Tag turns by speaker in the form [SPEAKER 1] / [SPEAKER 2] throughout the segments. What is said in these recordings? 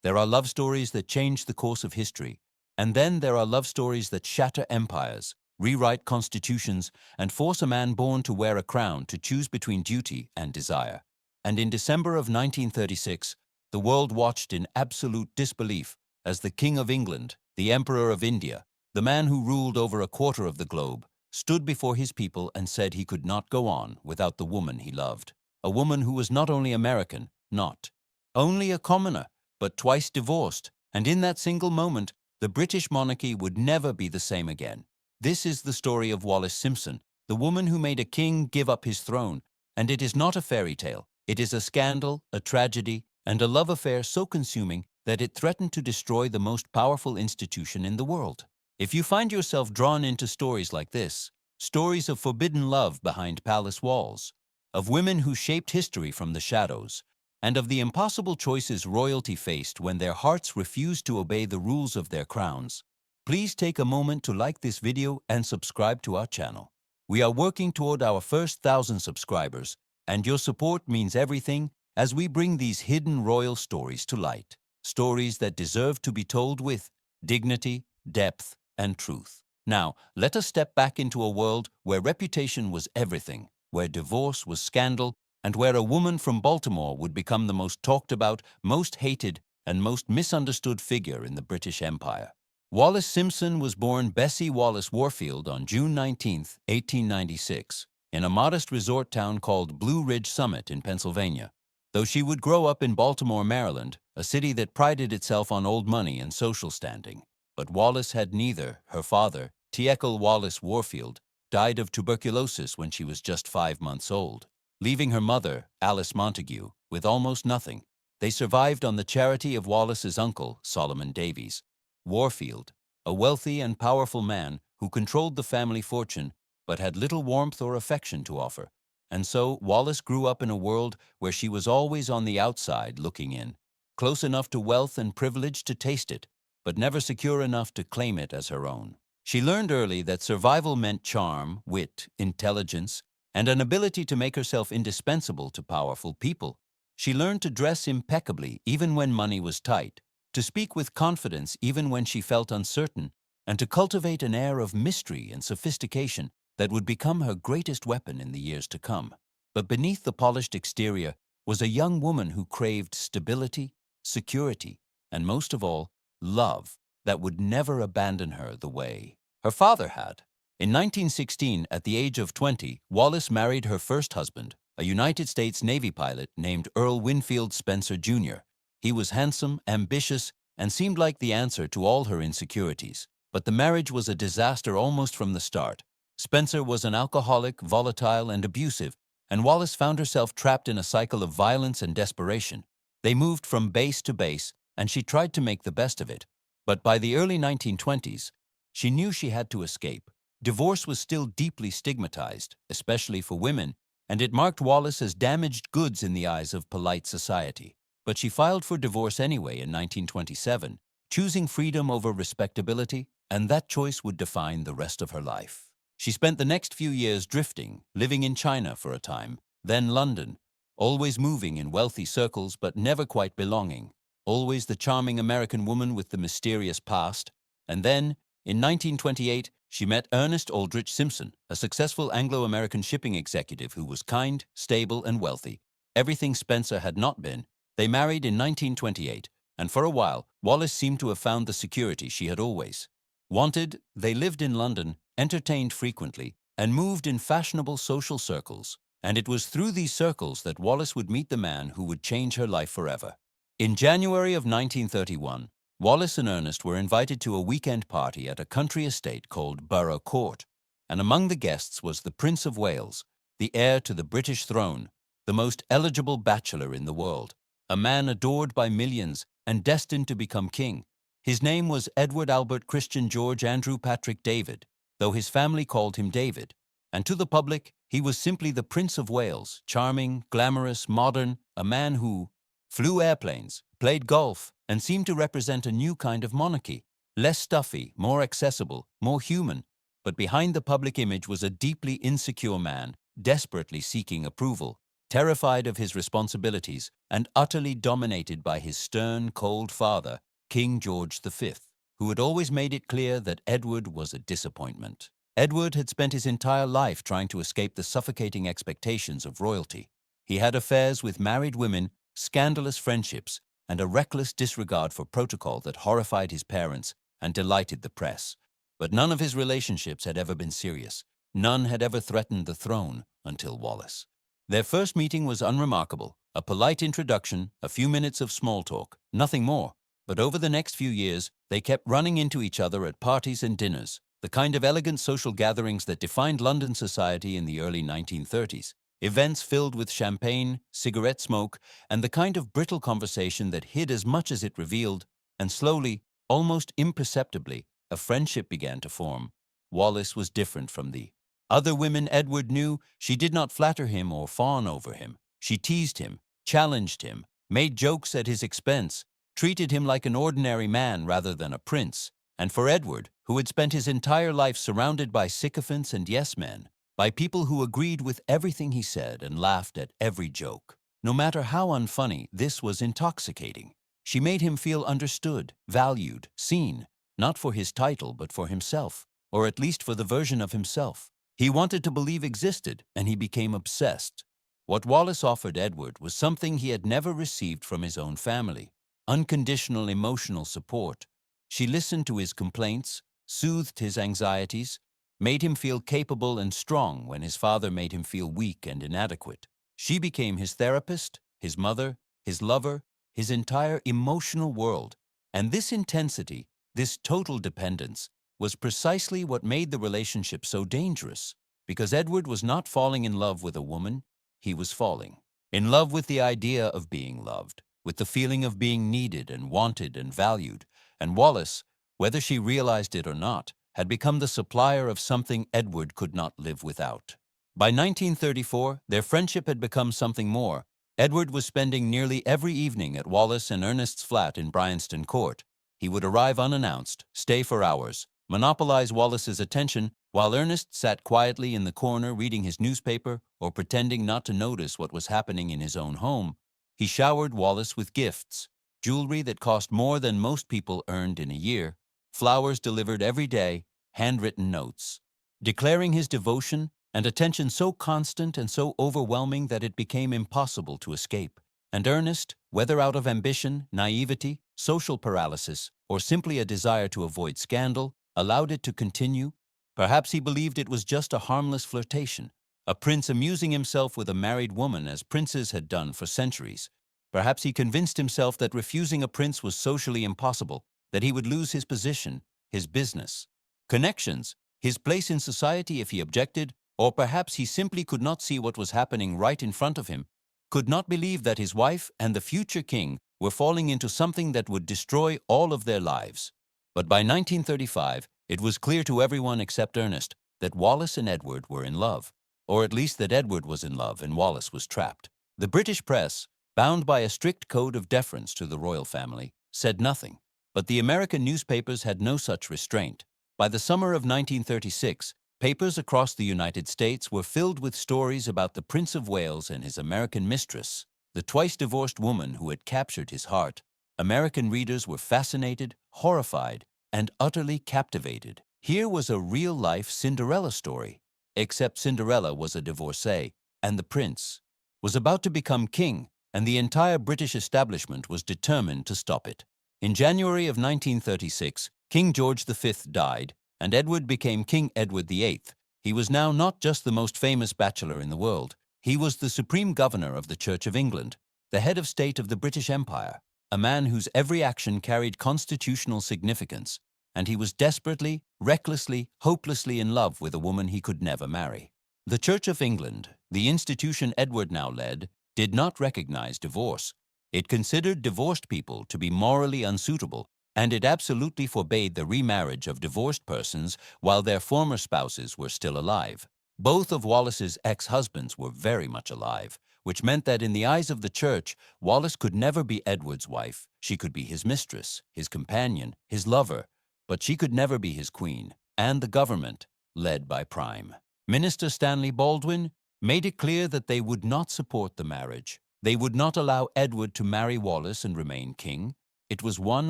[SPEAKER 1] There are love stories that change the course of history, and then there are love stories that shatter empires, rewrite constitutions, and force a man born to wear a crown to choose between duty and desire. And in December of 1936, the world watched in absolute disbelief as the King of England, the Emperor of India, the man who ruled over a quarter of the globe, stood before his people and said he could not go on without the woman he loved. A woman who was not only American, not only a commoner, but twice divorced, and in that single moment, the British monarchy would never be the same again. This is the story of Wallis Simpson, the woman who made a king give up his throne, and it is not a fairy tale. It is a scandal, a tragedy, and a love affair so consuming that it threatened to destroy the most powerful institution in the world. If you find yourself drawn into stories like this, stories of forbidden love behind palace walls, of women who shaped history from the shadows, and of the impossible choices royalty faced when their hearts refused to obey the rules of their crowns, please take a moment to like this video and subscribe to our channel. We are working toward our first 1,000 subscribers, and your support means everything as we bring these hidden royal stories to light. Stories that deserve to be told with dignity, depth, and truth. Now, let us step back into a world where reputation was everything, where divorce was scandal, and where a woman from Baltimore would become the most talked about, most hated, and most misunderstood figure in the British Empire. Wallis Simpson was born Bessie Wallace Warfield on June 19, 1896, in a modest resort town called Blue Ridge Summit in Pennsylvania. Though she would grow up in Baltimore, Maryland, a city that prided itself on old money and social standing. But Wallis had neither. Her father, Tekel Wallace Warfield, died of tuberculosis when she was just 5 months old, leaving her mother, Alice Montague, with almost nothing. They survived on the charity of Wallis's uncle, Solomon Davies. Warfield, a wealthy and powerful man who controlled the family fortune but had little warmth or affection to offer. And so Wallis grew up in a world where she was always on the outside looking in, close enough to wealth and privilege to taste it, but never secure enough to claim it as her own. She learned early that survival meant charm, wit, intelligence, and an ability to make herself indispensable to powerful people. She learned to dress impeccably even when money was tight, to speak with confidence even when she felt uncertain, and to cultivate an air of mystery and sophistication that would become her greatest weapon in the years to come. But beneath the polished exterior was a young woman who craved stability, security, and most of all, love that would never abandon her the way her father had. In 1916, at the age of 20, Wallis married her first husband, a United States Navy pilot named Earl Winfield Spencer, Jr. He was handsome, ambitious, and seemed like the answer to all her insecurities. But the marriage was a disaster almost from the start. Spencer was an alcoholic, volatile, and abusive, and Wallis found herself trapped in a cycle of violence and desperation. They moved from base to base, and she tried to make the best of it. But by the early 1920s, she knew she had to escape. Divorce was still deeply stigmatized, especially for women, and it marked Wallis as damaged goods in the eyes of polite society. But she filed for divorce anyway in 1927, choosing freedom over respectability, and that choice would define the rest of her life. She spent the next few years drifting, living in China for a time, then London, always moving in wealthy circles but never quite belonging, always the charming American woman with the mysterious past. And then, in 1928, she met Ernest Aldrich Simpson, a successful Anglo-American shipping executive who was kind, stable, and wealthy. Everything Spencer had not been. They married in 1928, and for a while, Wallis seemed to have found the security she had always wanted. They lived in London, entertained frequently, and moved in fashionable social circles. And it was through these circles that Wallis would meet the man who would change her life forever. In January of 1931, Wallis and Ernest were invited to a weekend party at a country estate called Borough Court, and among the guests was the Prince of Wales, the heir to the British throne, the most eligible bachelor in the world, a man adored by millions and destined to become king. His name was Edward Albert Christian George Andrew Patrick David, though his family called him David, and to the public he was simply the Prince of Wales, charming, glamorous, modern, a man who flew airplanes, played golf, and seemed to represent a new kind of monarchy, less stuffy, more accessible, more human. But behind the public image was a deeply insecure man, desperately seeking approval, terrified of his responsibilities, and utterly dominated by his stern, cold father, King George V, who had always made it clear that Edward was a disappointment. Edward had spent his entire life trying to escape the suffocating expectations of royalty. He had affairs with married women, scandalous friendships, and a reckless disregard for protocol that horrified his parents and delighted the press. But none of his relationships had ever been serious. None had ever threatened the throne until Wallace. Their first meeting was unremarkable, a polite introduction, a few minutes of small talk, nothing more. But over the next few years, they kept running into each other at parties and dinners, the kind of elegant social gatherings that defined London society in the early 1930s. Events filled with champagne, cigarette smoke, and the kind of brittle conversation that hid as much as it revealed, and slowly, almost imperceptibly, a friendship began to form. Wallace was different from the other women Edward knew. She did not flatter him or fawn over him. She teased him, challenged him, made jokes at his expense, treated him like an ordinary man rather than a prince. And for Edward, who had spent his entire life surrounded by sycophants and yes-men, by people who agreed with everything he said and laughed at every joke, no matter how unfunny, this was intoxicating. She made him feel understood, valued, seen, not for his title but for himself, or at least for the version of himself he wanted to believe existed, and he became obsessed. What Wallace offered Edward was something he had never received from his own family: unconditional emotional support. She listened to his complaints, soothed his anxieties, made him feel capable and strong when his father made him feel weak and inadequate. She became his therapist, his mother, his lover, his entire emotional world. And this intensity, this total dependence, was precisely what made the relationship so dangerous, because Edward was not falling in love with a woman, he was falling in love with the idea of being loved, with the feeling of being needed and wanted and valued, and Wallace, whether she realized it or not, had become the supplier of something Edward could not live without. By 1934, their friendship had become something more. Edward was spending nearly every evening at Wallace and Ernest's flat in Bryanston Court. He would arrive unannounced, stay for hours, monopolize Wallace's attention while Ernest sat quietly in the corner reading his newspaper or pretending not to notice what was happening in his own home. He showered Wallace with gifts, jewelry that cost more than most people earned in a year, flowers delivered every day, handwritten notes, declaring his devotion and attention so constant and so overwhelming that it became impossible to escape. And Ernest, whether out of ambition, naivety, social paralysis, or simply a desire to avoid scandal, allowed it to continue. Perhaps he believed it was just a harmless flirtation, a prince amusing himself with a married woman as princes had done for centuries. Perhaps he convinced himself that refusing a prince was socially impossible, that he would lose his position, his business, connections, his place in society if he objected, or perhaps he simply could not see what was happening right in front of him, could not believe that his wife and the future king were falling into something that would destroy all of their lives. But by 1935, it was clear to everyone except Ernest that Wallace and Edward were in love, or at least that Edward was in love and Wallace was trapped. The British press, bound by a strict code of deference to the royal family, said nothing, but the American newspapers had no such restraint. By the summer of 1936, papers across the United States were filled with stories about the Prince of Wales and his American mistress, the twice-divorced woman who had captured his heart. American readers were fascinated, horrified, and utterly captivated. Here was a real-life Cinderella story, except Cinderella was a divorcee, and the prince was about to become king, and the entire British establishment was determined to stop it. In January of 1936, King George V died, and Edward became King Edward VIII. He was now not just the most famous bachelor in the world. He was the supreme governor of the Church of England, the head of state of the British Empire, a man whose every action carried constitutional significance, and he was desperately, recklessly, hopelessly in love with a woman he could never marry. The Church of England, the institution Edward now led, did not recognize divorce. It considered divorced people to be morally unsuitable, and it absolutely forbade the remarriage of divorced persons while their former spouses were still alive. Both of Wallace's ex-husbands were very much alive, which meant that in the eyes of the church, Wallace could never be Edward's wife. She could be his mistress, his companion, his lover, but she could never be his queen, and the government, led by Prime Minister Stanley Baldwin, made it clear that they would not support the marriage. They would not allow Edward to marry Wallace and remain king. It was one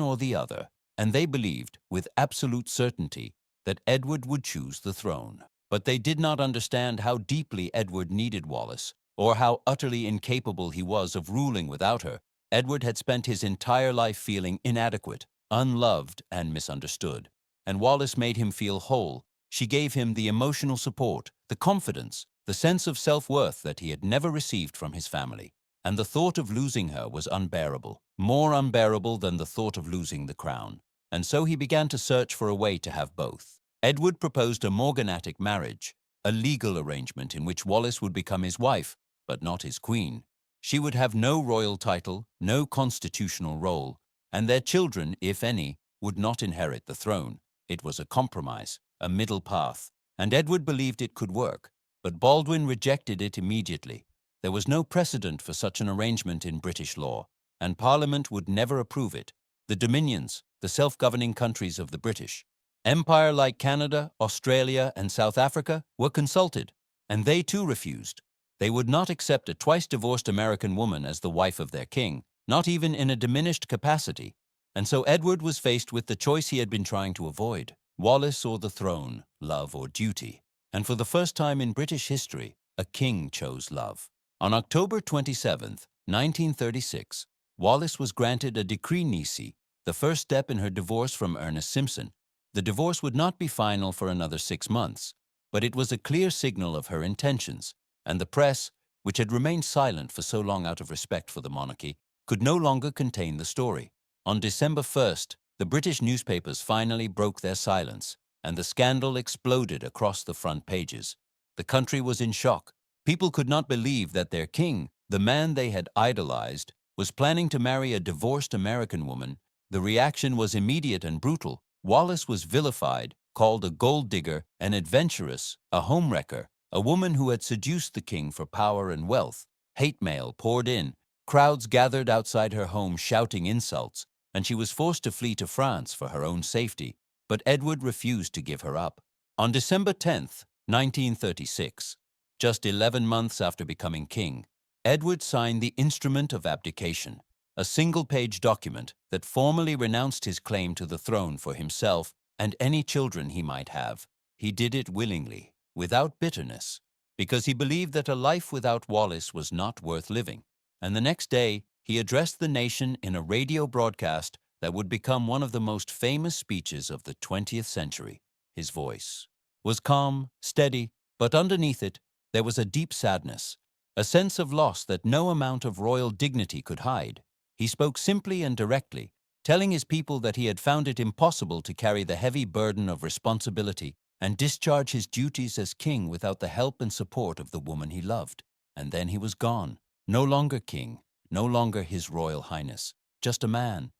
[SPEAKER 1] or the other, and they believed, with absolute certainty, that Edward would choose the throne. But they did not understand how deeply Edward needed Wallace, or how utterly incapable he was of ruling without her. Edward had spent his entire life feeling inadequate, unloved, and misunderstood. And Wallace made him feel whole. She gave him the emotional support, the confidence, the sense of self-worth that he had never received from his family. And the thought of losing her was unbearable, more unbearable than the thought of losing the crown. And so he began to search for a way to have both. Edward proposed a morganatic marriage, a legal arrangement in which Wallace would become his wife, but not his queen. She would have no royal title, no constitutional role, and their children, if any, would not inherit the throne. It was a compromise, a middle path, and Edward believed it could work, but Baldwin rejected it immediately. There was no precedent for such an arrangement in British law, and Parliament would never approve it. The Dominions, the self-governing countries of the British Empire like Canada, Australia, and South Africa were consulted, and they too refused. They would not accept a twice-divorced American woman as the wife of their king, not even in a diminished capacity. And so Edward was faced with the choice he had been trying to avoid: Wallace or the throne, love or duty. And for the first time in British history, a king chose love. On October 27, 1936, Wallace was granted a decree nisi, the first step in her divorce from Ernest Simpson. The divorce would not be final for another 6 months, but it was a clear signal of her intentions, and the press, which had remained silent for so long out of respect for the monarchy, could no longer contain the story. On December 1st, the British newspapers finally broke their silence, and the scandal exploded across the front pages. The country was in shock. People could not believe that their king, the man they had idolized, was planning to marry a divorced American woman. The reaction was immediate and brutal. Wallace was vilified, called a gold digger, an adventuress, a homewrecker, a woman who had seduced the king for power and wealth. Hate mail poured in. Crowds gathered outside her home shouting insults, and she was forced to flee to France for her own safety. But Edward refused to give her up. On December 10th, 1936, just 11 months after becoming king, Edward signed the Instrument of Abdication, a single-page document that formally renounced his claim to the throne for himself and any children he might have. He did it willingly, without bitterness, because he believed that a life without Wallace was not worth living. And the next day, he addressed the nation in a radio broadcast that would become one of the most famous speeches of the 20th century. His voice was calm, steady, but underneath it, there was a deep sadness, a sense of loss that no amount of royal dignity could hide. He spoke simply and directly, telling his people that he had found it impossible to carry the heavy burden of responsibility and discharge his duties as king without the help and support of the woman he loved. And then he was gone, no longer king, no longer His Royal Highness, just a man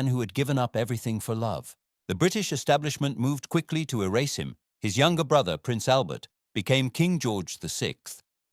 [SPEAKER 1] who had given up everything for love. The British establishment moved quickly to erase him. His younger brother, Prince Albert, became King George VI,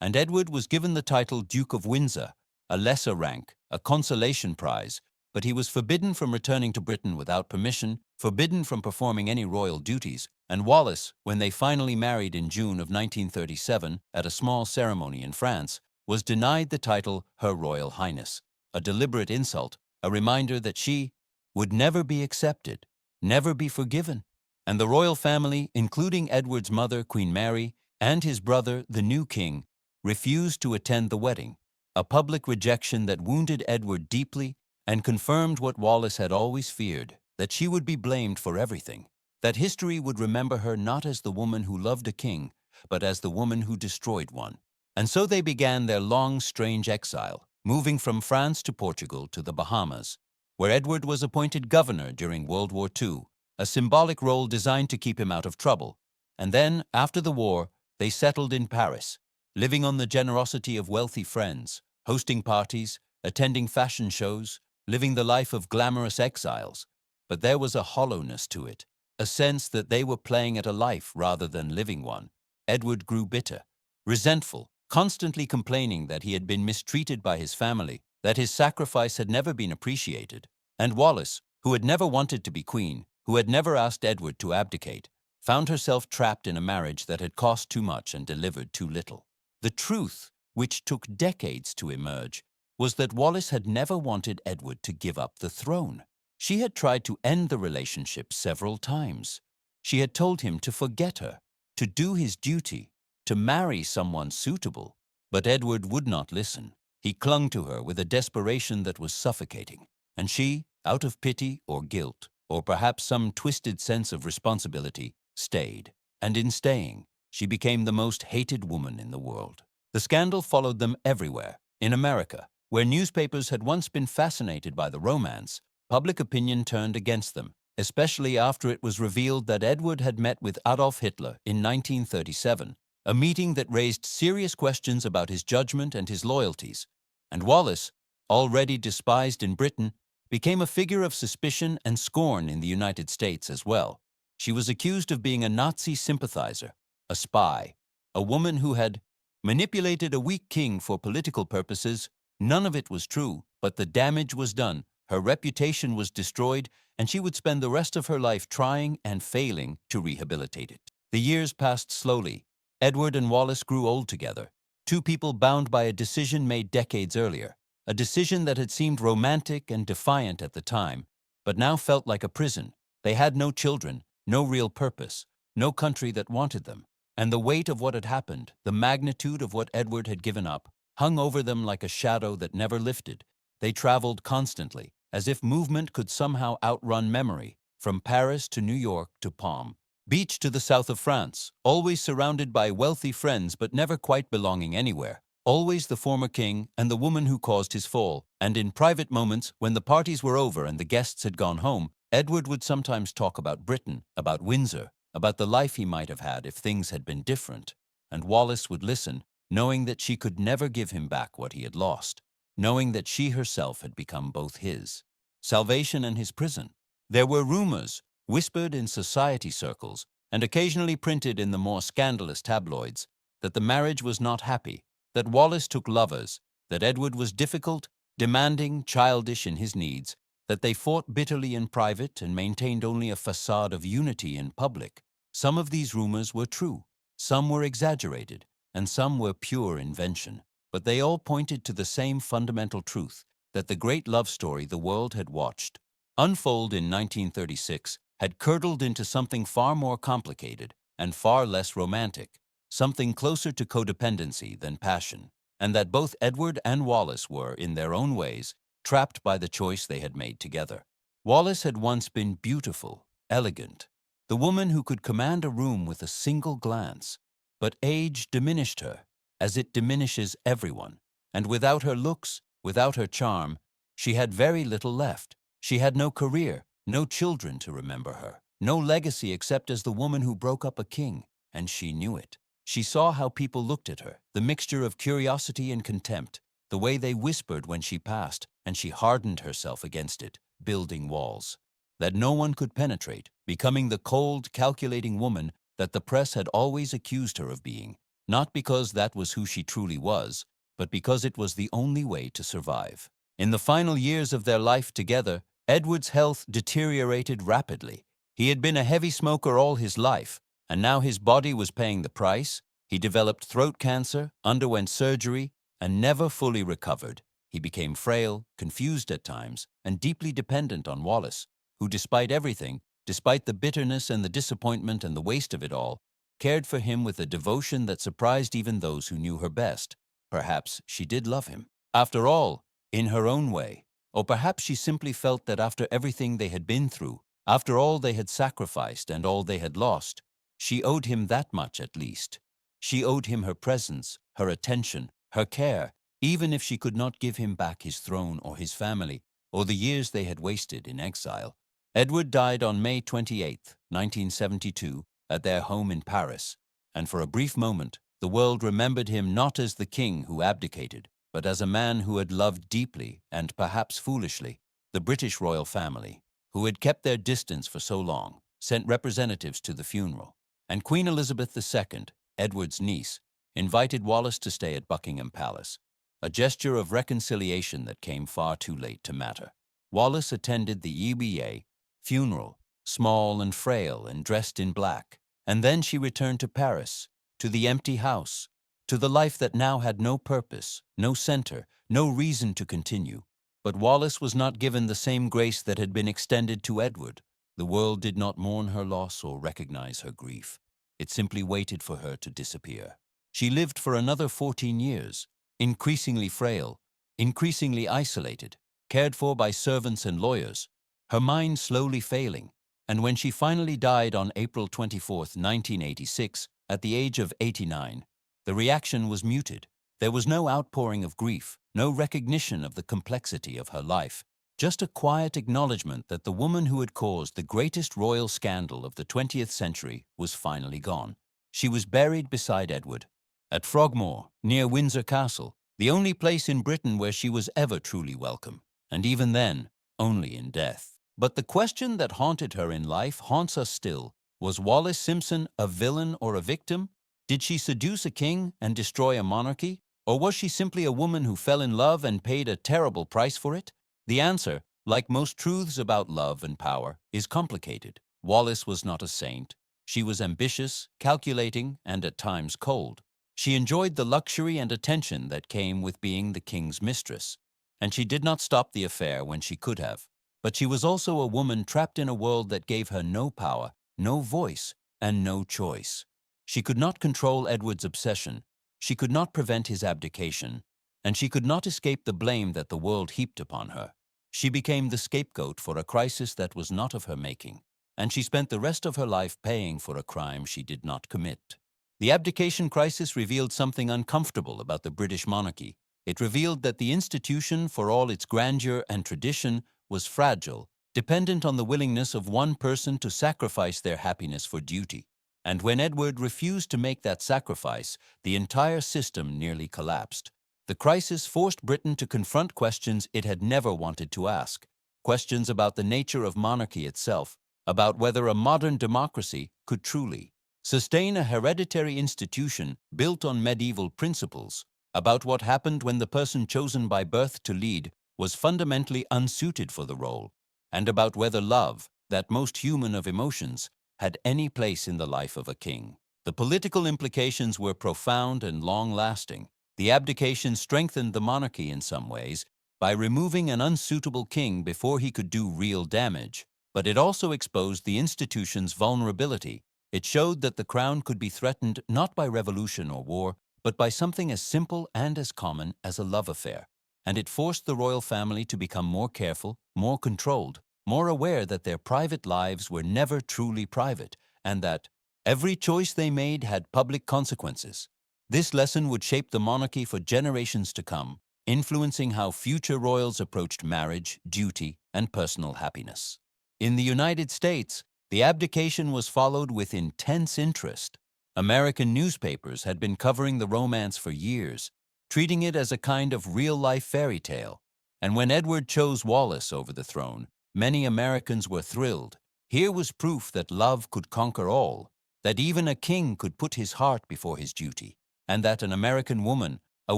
[SPEAKER 1] and Edward was given the title Duke of Windsor, a lesser rank, a consolation prize, but he was forbidden from returning to Britain without permission, forbidden from performing any royal duties, and Wallace, when they finally married in June of 1937 at a small ceremony in France, was denied the title Her Royal Highness, a deliberate insult, a reminder that she would never be accepted, never be forgiven. And the royal family, including Edward's mother, Queen Mary, and his brother, the new king, refused to attend the wedding, a public rejection that wounded Edward deeply and confirmed what Wallace had always feared, that she would be blamed for everything, that history would remember her not as the woman who loved a king, but as the woman who destroyed one. And so they began their long, strange exile, moving from France to Portugal to the Bahamas, where Edward was appointed governor during World War II, a symbolic role designed to keep him out of trouble. And then, after the war, they settled in Paris, living on the generosity of wealthy friends, hosting parties, attending fashion shows, living the life of glamorous exiles. But there was a hollowness to it, a sense that they were playing at a life rather than living one. Edward grew bitter, resentful, constantly complaining that he had been mistreated by his family, that his sacrifice had never been appreciated. And Wallace, who had never wanted to be queen, who had never asked Edward to abdicate, found herself trapped in a marriage that had cost too much and delivered too little. The truth, which took decades to emerge, was that Wallis had never wanted Edward to give up the throne. She had tried to end the relationship several times. She had told him to forget her, to do his duty, to marry someone suitable. But Edward would not listen. He clung to her with a desperation that was suffocating. And she, out of pity or guilt, or perhaps some twisted sense of responsibility, stayed. And in staying, she became the most hated woman in the world. The scandal followed them everywhere. In America, where newspapers had once been fascinated by the romance, public opinion turned against them, especially after it was revealed that Edward had met with Adolf Hitler in 1937, a meeting that raised serious questions about his judgment and his loyalties. And Wallis, already despised in Britain, became a figure of suspicion and scorn in the United States as well. She was accused of being a Nazi sympathizer, a spy, a woman who had manipulated a weak king for political purposes. None of it was true, but the damage was done. Her reputation was destroyed, and she would spend the rest of her life trying and failing to rehabilitate it. The years passed slowly. Edward and Wallis grew old together, two people bound by a decision made decades earlier, a decision that had seemed romantic and defiant at the time, but now felt like a prison. They had no children, no real purpose, no country that wanted them. And the weight of what had happened, the magnitude of what Edward had given up, hung over them like a shadow that never lifted. They traveled constantly, as if movement could somehow outrun memory, from Paris to New York to Palm Beach to the south of France, always surrounded by wealthy friends but never quite belonging anywhere, always the former king and the woman who caused his fall. And in private moments, when the parties were over and the guests had gone home, Edward would sometimes talk about Britain, about Windsor, about the life he might have had if things had been different. And Wallis would listen, knowing that she could never give him back what he had lost, knowing that she herself had become both his salvation and his prison. There were rumors, whispered in society circles, and occasionally printed in the more scandalous tabloids, that the marriage was not happy, that Wallis took lovers, that Edward was difficult, demanding, childish in his needs, that they fought bitterly in private and maintained only a facade of unity in public. Some of these rumors were true, some were exaggerated, and some were pure invention. But they all pointed to the same fundamental truth, that the great love story the world had watched unfold in 1936 had curdled into something far more complicated and far less romantic, something closer to codependency than passion, and that both Edward and Wallis were, in their own ways, trapped by the choice they had made together. Wallis had once been beautiful, elegant, the woman who could command a room with a single glance, but age diminished her, as it diminishes everyone, and without her looks, without her charm, she had very little left. She had no career, no children to remember her, no legacy except as the woman who broke up a king, and she knew it. She saw how people looked at her, the mixture of curiosity and contempt, the way they whispered when she passed, and she hardened herself against it, building walls that no one could penetrate, becoming the cold, calculating woman that the press had always accused her of being, not because that was who she truly was, but because it was the only way to survive. In the final years of their life together, Edward's health deteriorated rapidly. He had been a heavy smoker all his life, and now his body was paying the price. He developed throat cancer, underwent surgery, and never fully recovered. He became frail, confused at times, and deeply dependent on Wallis, who, despite everything, despite the bitterness and the disappointment and the waste of it all, cared for him with a devotion that surprised even those who knew her best. Perhaps she did love him, after all, in her own way. Or perhaps she simply felt that after everything they had been through, after all they had sacrificed and all they had lost, she owed him that much at least. She owed him her presence, her attention, her care, even if she could not give him back his throne or his family, or the years they had wasted in exile. Edward died on May 28, 1972, at their home in Paris, and for a brief moment, the world remembered him not as the king who abdicated, but as a man who had loved deeply, and perhaps foolishly, the British royal family, who had kept their distance for so long, sent representatives to the funeral. And Queen Elizabeth II, Edward's niece, invited Wallis to stay at Buckingham Palace, a gesture of reconciliation that came far too late to matter. Wallis attended the EBA funeral, small and frail and dressed in black, and then she returned to Paris, to the empty house, to the life that now had no purpose, no center, no reason to continue. But Wallis was not given the same grace that had been extended to Edward. The world did not mourn her loss or recognize her grief. It simply waited for her to disappear. She lived for another 14 years, increasingly frail, increasingly isolated, cared for by servants and lawyers, her mind slowly failing, and when she finally died on April 24, 1986, at the age of 89, the reaction was muted. There was no outpouring of grief, no recognition of the complexity of her life, just a quiet acknowledgement that the woman who had caused the greatest royal scandal of the 20th century was finally gone. She was buried beside Edward, at Frogmore, near Windsor Castle, the only place in Britain where she was ever truly welcome, and even then, only in death. But the question that haunted her in life haunts us still. Was Wallis Simpson a villain or a victim? Did she seduce a king and destroy a monarchy? Or was she simply a woman who fell in love and paid a terrible price for it? The answer, like most truths about love and power, is complicated. Wallis was not a saint. She was ambitious, calculating, and at times cold. She enjoyed the luxury and attention that came with being the king's mistress, and she did not stop the affair when she could have. But she was also a woman trapped in a world that gave her no power, no voice, and no choice. She could not control Edward's obsession, she could not prevent his abdication, and she could not escape the blame that the world heaped upon her. She became the scapegoat for a crisis that was not of her making, and she spent the rest of her life paying for a crime she did not commit. The abdication crisis revealed something uncomfortable about the British monarchy. It revealed that the institution, for all its grandeur and tradition, was fragile, dependent on the willingness of one person to sacrifice their happiness for duty. And when Edward refused to make that sacrifice, the entire system nearly collapsed. The crisis forced Britain to confront questions it had never wanted to ask, questions about the nature of monarchy itself, about whether a modern democracy could truly sustain a hereditary institution built on medieval principles, about what happened when the person chosen by birth to lead was fundamentally unsuited for the role, and about whether love, that most human of emotions, had any place in the life of a king. The political implications were profound and long-lasting. The abdication strengthened the monarchy in some ways by removing an unsuitable king before he could do real damage, but it also exposed the institution's vulnerability. It showed that the crown could be threatened not by revolution or war, but by something as simple and as common as a love affair. And it forced the royal family to become more careful, more controlled, more aware that their private lives were never truly private, and that every choice they made had public consequences. This lesson would shape the monarchy for generations to come, influencing how future royals approached marriage, duty, and personal happiness. In the United States, the abdication was followed with intense interest. American newspapers had been covering the romance for years, treating it as a kind of real-life fairy tale. And when Edward chose Wallis over the throne, many Americans were thrilled. Here was proof that love could conquer all, that even a king could put his heart before his duty, and that an American woman, a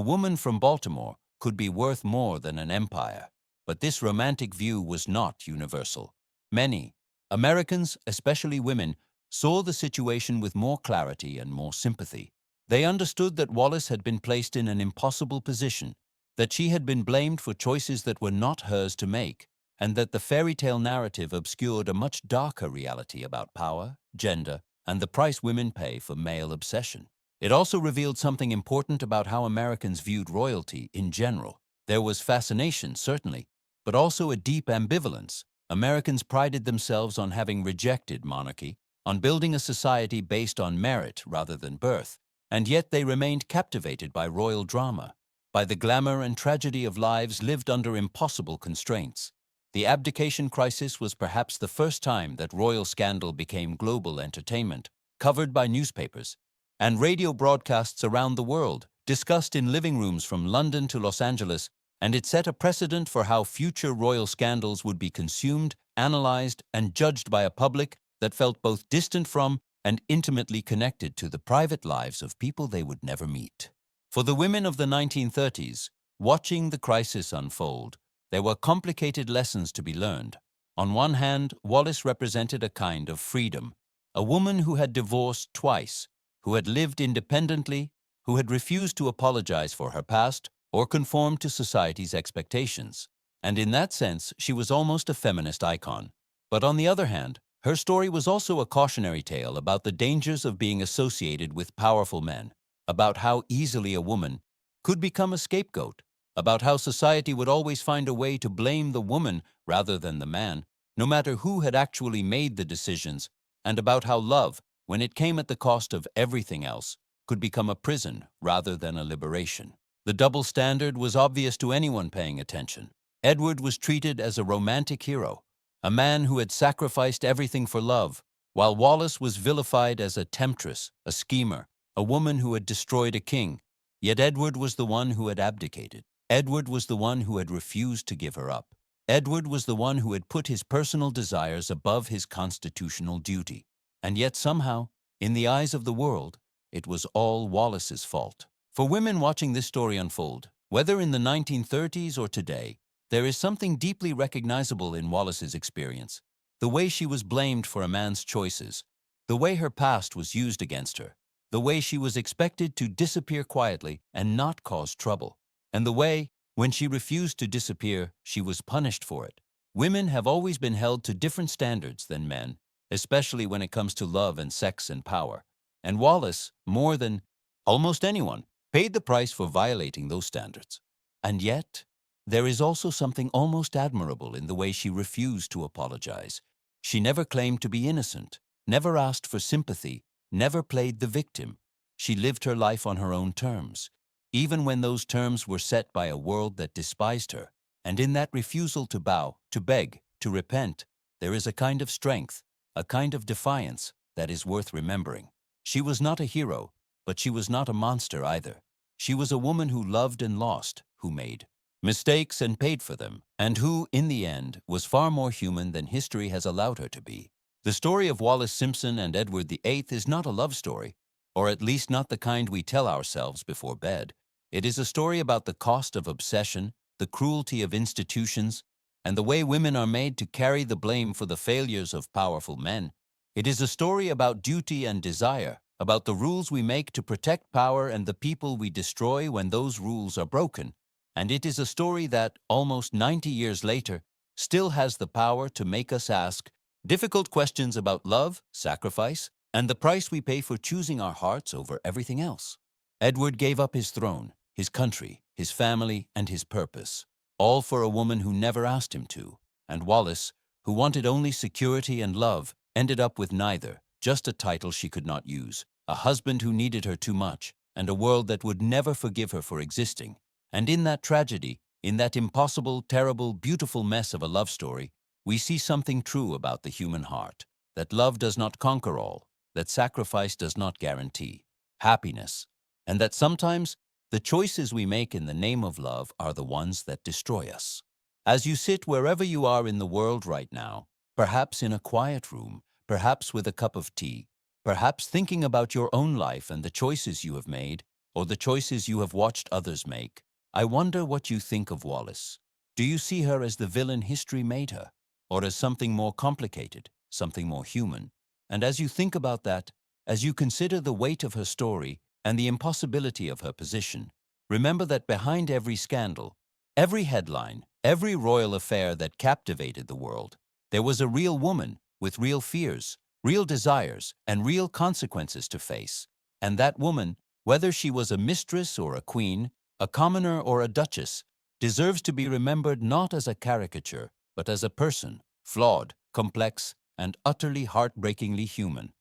[SPEAKER 1] woman from Baltimore, could be worth more than an empire. But this romantic view was not universal. Many Americans, especially women, saw the situation with more clarity and more sympathy. They understood that Wallis had been placed in an impossible position, that she had been blamed for choices that were not hers to make, and that the fairy tale narrative obscured a much darker reality about power, gender, and the price women pay for male obsession. It also revealed something important about how Americans viewed royalty in general. There was fascination, certainly, but also a deep ambivalence. Americans prided themselves on having rejected monarchy, on building a society based on merit rather than birth, and yet they remained captivated by royal drama, by the glamour and tragedy of lives lived under impossible constraints. The abdication crisis was perhaps the first time that royal scandal became global entertainment, covered by newspapers and radio broadcasts around the world, discussed in living rooms from London to Los Angeles, and it set a precedent for how future royal scandals would be consumed, analyzed, and judged by a public that felt both distant from and intimately connected to the private lives of people they would never meet. For the women of the 1930s, watching the crisis unfold, there were complicated lessons to be learned. On one hand, Wallis represented a kind of freedom, a woman who had divorced twice, who had lived independently, who had refused to apologize for her past or conform to society's expectations. And in that sense, she was almost a feminist icon. But on the other hand, her story was also a cautionary tale about the dangers of being associated with powerful men, about how easily a woman could become a scapegoat, about how society would always find a way to blame the woman rather than the man, no matter who had actually made the decisions, and about how love, when it came at the cost of everything else, could become a prison rather than a liberation. The double standard was obvious to anyone paying attention. Edward was treated as a romantic hero, a man who had sacrificed everything for love, while Wallace was vilified as a temptress, a schemer, a woman who had destroyed a king. Yet Edward was the one who had abdicated. Edward was the one who had refused to give her up. Edward was the one who had put his personal desires above his constitutional duty. And yet somehow, in the eyes of the world, it was all Wallace's fault. For women watching this story unfold, whether in the 1930s or today, there is something deeply recognizable in Wallace's experience. The way she was blamed for a man's choices, the way her past was used against her, the way she was expected to disappear quietly and not cause trouble, and the way, when she refused to disappear, she was punished for it. Women have always been held to different standards than men, especially when it comes to love and sex and power. And Wallace, more than almost anyone, paid the price for violating those standards. And yet, there is also something almost admirable in the way she refused to apologize. She never claimed to be innocent, never asked for sympathy, never played the victim. She lived her life on her own terms, even when those terms were set by a world that despised her. And in that refusal to bow, to beg, to repent, there is a kind of strength, a kind of defiance that is worth remembering. She was not a hero, but she was not a monster either. She was a woman who loved and lost, who made mistakes and paid for them, and who, in the end, was far more human than history has allowed her to be. The story of Wallace Simpson and Edward VIII is not a love story, or at least not the kind we tell ourselves before bed. It is a story about the cost of obsession, the cruelty of institutions, and the way women are made to carry the blame for the failures of powerful men. It is a story about duty and desire, about the rules we make to protect power and the people we destroy when those rules are broken. And it is a story that, almost 90 years later, still has the power to make us ask difficult questions about love, sacrifice, and the price we pay for choosing our hearts over everything else. Edward gave up his throne, his country, his family, and his purpose, all for a woman who never asked him to. And Wallace, who wanted only security and love, ended up with neither, just a title she could not use, a husband who needed her too much, and a world that would never forgive her for existing. And in that tragedy, in that impossible, terrible, beautiful mess of a love story, we see something true about the human heart, that love does not conquer all, that sacrifice does not guarantee happiness, and that sometimes the choices we make in the name of love are the ones that destroy us. As you sit wherever you are in the world right now, perhaps in a quiet room, perhaps with a cup of tea, perhaps thinking about your own life and the choices you have made, or the choices you have watched others make, I wonder what you think of Wallace. Do you see her as the villain history made her, or as something more complicated, something more human? And as you think about that, as you consider the weight of her story and the impossibility of her position, remember that behind every scandal, every headline, every royal affair that captivated the world, there was a real woman with real fears, real desires, and real consequences to face. And that woman, whether she was a mistress or a queen, a commoner or a duchess, deserves to be remembered not as a caricature, but as a person, flawed, complex, and utterly heartbreakingly human.